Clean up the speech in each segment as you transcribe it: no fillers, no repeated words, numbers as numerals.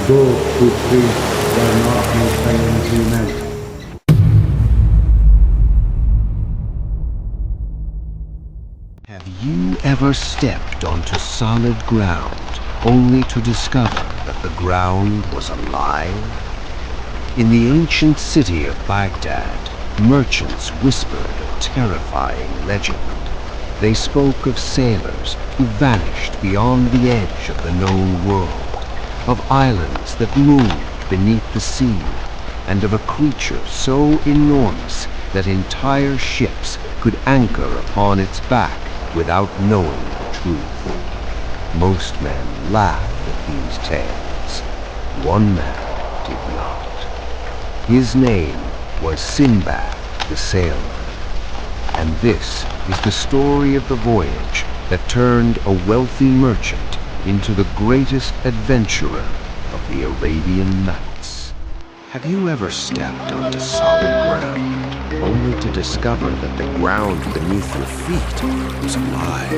those who think there are not no silent human. Have you ever stepped onto solid ground only to discover that the ground was alive? In the ancient city of Baghdad, merchants whispered a terrifying legend. They spoke of sailors who vanished beyond the edge of the known world, of islands that moved beneath the sea, and of a creature so enormous that entire ships could anchor upon its back without knowing the truth. Most men laughed at these tales. One man did not. His name was Sinbad the Sailor. And this is the story of the voyage that turned a wealthy merchant into the greatest adventurer of the Arabian Nights. Have you ever stepped onto solid ground, only to discover that the ground beneath your feet was alive,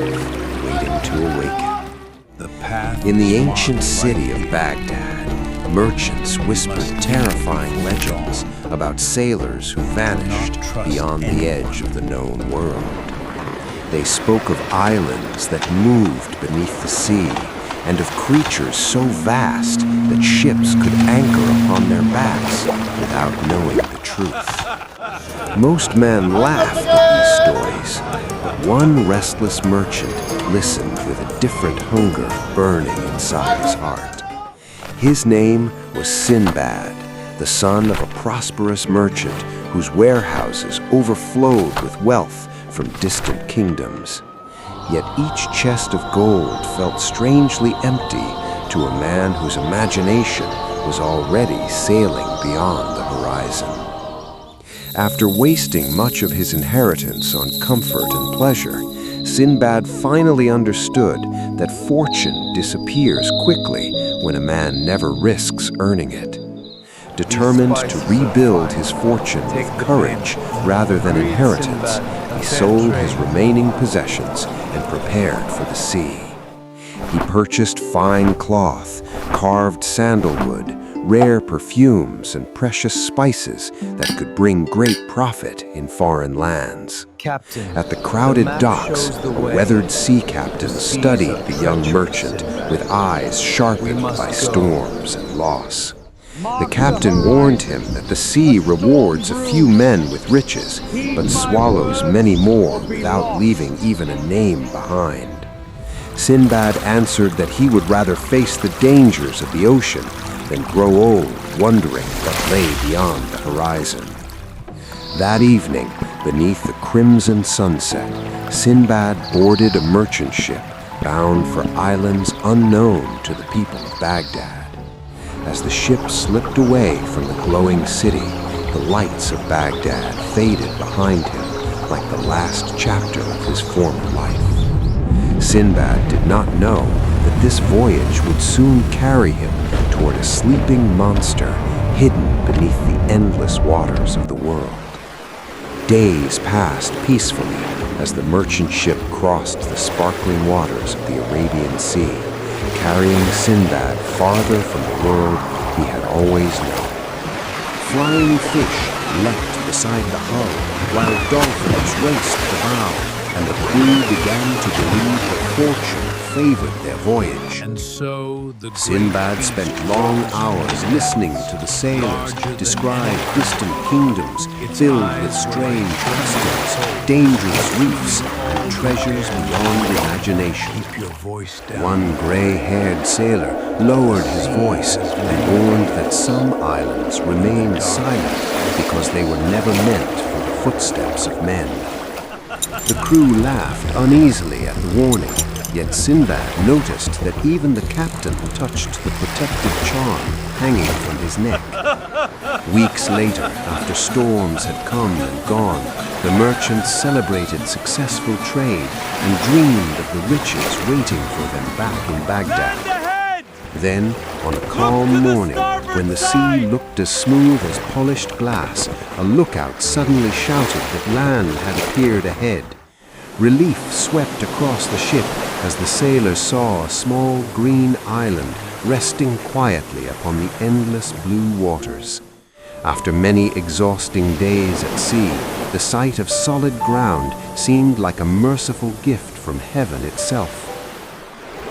waiting to awaken? In the ancient city of Baghdad, merchants whispered terrifying legends about sailors who vanished beyond the edge of the known world. They spoke of islands that moved beneath the sea, and of creatures so vast that ships could anchor upon their backs without knowing the truth. Most men laughed at these stories, but one restless merchant listened with a different hunger burning inside his heart. His name was Sinbad, the son of a prosperous merchant whose warehouses overflowed with wealth from distant kingdoms. Yet each chest of gold felt strangely empty to a man whose imagination was already sailing beyond the horizon. After wasting much of his inheritance on comfort and pleasure, Sinbad finally understood that fortune disappears quickly when a man never risks earning it. Determined to rebuild his fortune with courage rather than inheritance, he sold his remaining possessions and prepared for the sea. He purchased fine cloth, carved sandalwood, rare perfumes, and precious spices that could bring great profit in foreign lands. At the crowded docks, a weathered sea captain studied the young merchant with eyes sharpened by storms and loss. The captain warned him that the sea rewards a few men with riches, but swallows many more without leaving even a name behind. Sinbad answered that he would rather face the dangers of the ocean than grow old wondering what lay beyond the horizon. That evening, beneath the crimson sunset, Sinbad boarded a merchant ship bound for islands unknown to the people of Baghdad. As the ship slipped away from the glowing city, the lights of Baghdad faded behind him like the last chapter of his former life. Sinbad did not know that this voyage would soon carry him toward a sleeping monster hidden beneath the endless waters of the world. Days passed peacefully as the merchant ship crossed the sparkling waters of the Arabian Sea, carrying Sinbad farther from the world he had always known. Flying fish leapt beside the hull, while dolphins raced the bow, and the crew began to believe that fortune favored their voyage. And so Sinbad spent long hours listening to the sailors describe distant kingdoms filled with strange customs, dangerous reefs, and treasures beyond imagination. One gray-haired sailor lowered his voice and warned that some islands remained silent because they were never meant for the footsteps of men. The crew laughed uneasily at the warning, yet Sinbad noticed that even the captain touched the protective charm hanging from his neck. Weeks later, after storms had come and gone, the merchants celebrated successful trade and dreamed of the riches waiting for them back in Baghdad. Then, on a calm morning, when the sea looked as smooth as polished glass, a lookout suddenly shouted that land had appeared ahead. Relief swept across the ship as the sailors saw a small green island resting quietly upon the endless blue waters. After many exhausting days at sea, the sight of solid ground seemed like a merciful gift from heaven itself.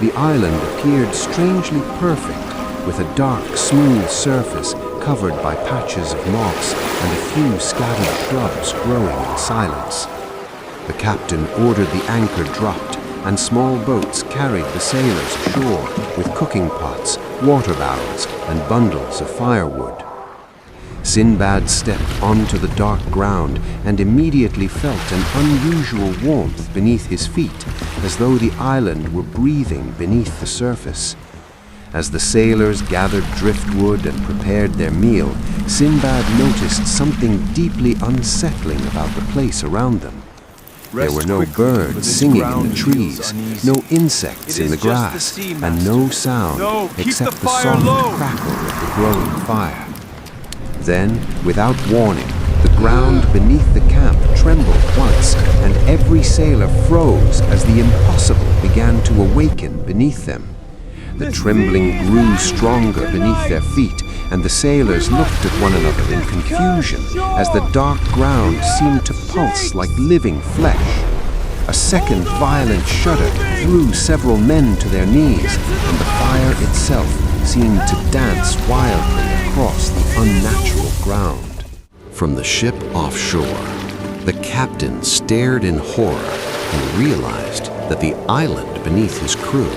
The island appeared strangely perfect, with a dark, smooth surface covered by patches of moss and a few scattered shrubs growing in silence. The captain ordered the anchor dropped, and small boats carried the sailors ashore with cooking pots, water barrels, and bundles of firewood. Sinbad stepped onto the dark ground and immediately felt an unusual warmth beneath his feet, as though the island were breathing beneath the surface. As the sailors gathered driftwood and prepared their meal, Sinbad noticed something deeply unsettling about the place around them. There were no birds singing in the trees, no insects in the grass, and no sound except the soft crackle of the growing fire. Then, without warning, the ground beneath the camp trembled once, and every sailor froze as the impossible began to awaken beneath them. The trembling grew stronger beneath their feet, and the sailors looked at one another in confusion as the dark ground seemed to pulse like living flesh. A second violent shudder threw several men to their knees, and the fire itself seemed to dance wildly across the unnatural ground. From the ship offshore, the captain stared in horror and realized that the island beneath his crew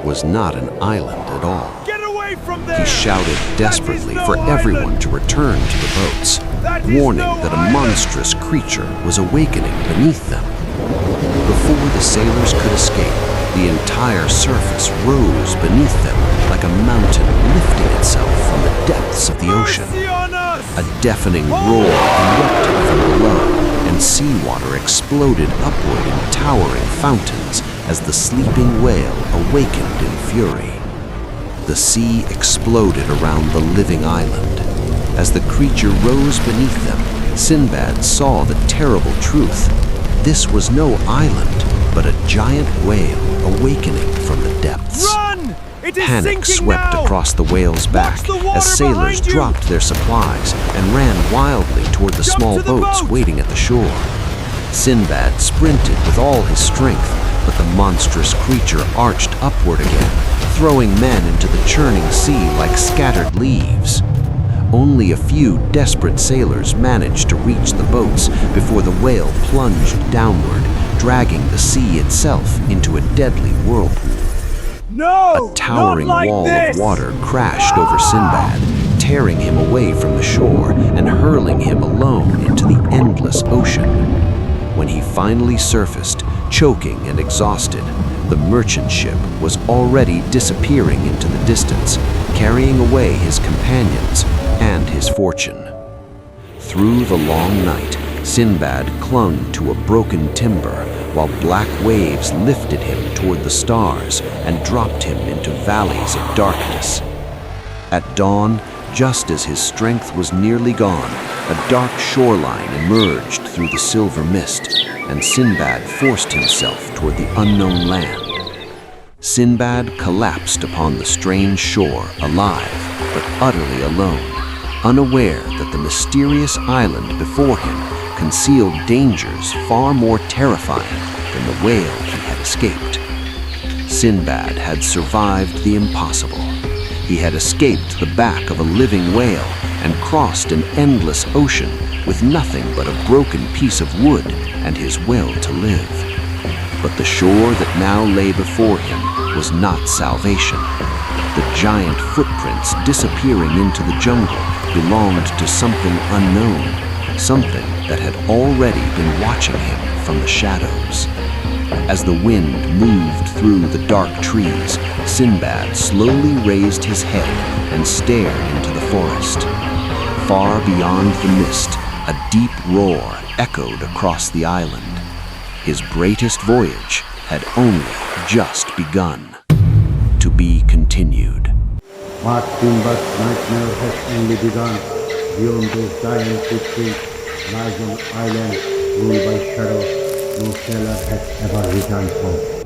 was not an island at all. Get away from there! He shouted desperately for everyone to return to the boats, warning that a monstrous creature was awakening beneath them. Before the sailors could escape, the entire surface rose beneath them like a mountain lifting itself from the depths of the ocean. A deafening roar erupted from below, and seawater exploded upward in towering fountains as the sleeping whale awakened in fury. The sea exploded around the living island. As the creature rose beneath them, Sinbad saw the terrible truth. This was no island, but a giant whale awakening from the depths. Run! It is Panic sinking swept now! across the whale's back Watch the water as sailors behind you! dropped their supplies and ran wildly toward the Jump small to the boats boat! waiting at the shore. Sinbad sprinted with all his strength, but the monstrous creature arched upward again, throwing men into the churning sea like scattered leaves. Only a few desperate sailors managed to reach the boats before the whale plunged downward, dragging the sea itself into a deadly whirlpool. No! A towering not like wall this! of water crashed over Sinbad, tearing him away from the shore and hurling him alone into the endless ocean. When he finally surfaced, choking and exhausted, the merchant ship was already disappearing into the distance, carrying away his companions and his fortune. Through the long night, Sinbad clung to a broken timber while black waves lifted him toward the stars and dropped him into valleys of darkness. At dawn, just as his strength was nearly gone, a dark shoreline emerged through the silver mist, and Sinbad forced himself toward the unknown land. Sinbad collapsed upon the strange shore, alive, but utterly alone, unaware that the mysterious island before him concealed dangers far more terrifying than the whale he had escaped. Sinbad had survived the impossible. He had escaped the back of a living whale and crossed an endless ocean with nothing but a broken piece of wood and his will to live. But the shore that now lay before him was not salvation. The giant footprints disappearing into the jungle belonged to something unknown, something that had already been watching him from the shadows. As the wind moved through the dark trees, Sinbad slowly raised his head and stared into the forest. Far beyond the mist, a deep roar echoed across the island. His greatest voyage had only just begun. To be continued. But Sinbad's nightmare has only begun. Beyond those giant footprints lies an island ruled by shadow no sailor has ever returned from.